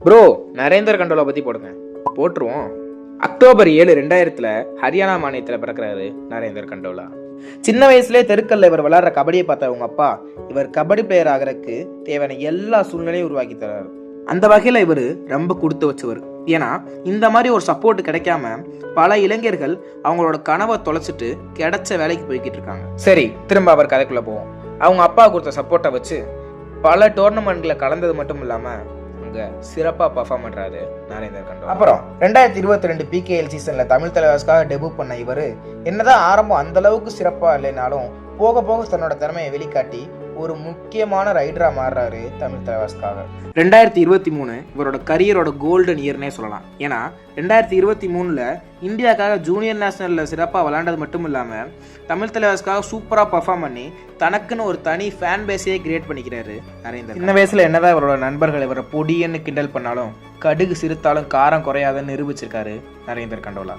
Bro, Narender gondola பற்றி போடுங்க. போட்டுருவோம். அக்டோபர் 7, 2000 ஹரியானா மாநிலத்தில் பிறக்கிறாரு நரேந்தர் கண்டோலா. சின்ன வயசுலேயே தெருக்கல்ல இவர் விளையாடுற கபடியை பார்த்த அவங்க அப்பா இவர் கபடி பிளேயர் ஆகிறதுக்கு தேவையான எல்லா சூழ்நிலையும் உருவாக்கி தர்றாரு. அந்த வகையில் இவர் ரொம்ப கொடுத்து வச்சவர். ஏன்னா இந்த மாதிரி ஒரு சப்போர்ட் கிடைக்காம பல இளைஞர்கள் அவங்களோட கனவை தொலைச்சிட்டு கிடைச்ச வேலைக்கு போய்கிட்டு இருக்காங்க. சரி, திரும்ப அவர் கதைக்குள்ள போவோம். அவங்க அப்பா கொடுத்த சப்போர்ட்டை வச்சு பல டோர்னமெண்ட்ல கலந்தது மட்டும் இல்லாம அங்க சிறப்பா பர்ஃபார்ம் பண்றாரு நரேந்தர் கண்டோலா. அப்புறம் 2022 PKL சீசன்ல தமிழ் தலைவாஸ்க்காக டெபியூட் பண்ண இவர் என்னதான் ஆரம்பம் அந்த அளவுக்கு சிறப்பா இல்லைனாலும் போக போக தன்னோட திறமையை வெளிக்காட்டி ஒரு முக்கியமான ரைடரா மாறுறாரு தமிழ் தலைவாஸ்க்காக. 2023 இவரோட கரியரோட கோல்டன் இயர்னே சொல்லலாம். ஏன்னா 2023 இந்தியாவுக்காக ஜூனியர் நேஷனல்ல சிறப்பாக விளையாண்டது மட்டும் இல்லாம தமிழ் தலைவாஸ்க்காக சூப்பரா பர்ஃபார்ம் பண்ணி தனக்குன்னு ஒரு தனி ஃபேன் பேஸையே கிரியேட் பண்ணிக்கிறாரு நரேந்தர். சின்ன வயசுல என்னதான் இவரோட நண்பர்கள் இவரை பொடியன்னு கிண்டல் பண்ணாலும் கடுகு சிறுத்தாலும் காரம் குறையாதுன்னு நிரூபிச்சிருக்காரு நரேந்தர் கண்டோலா.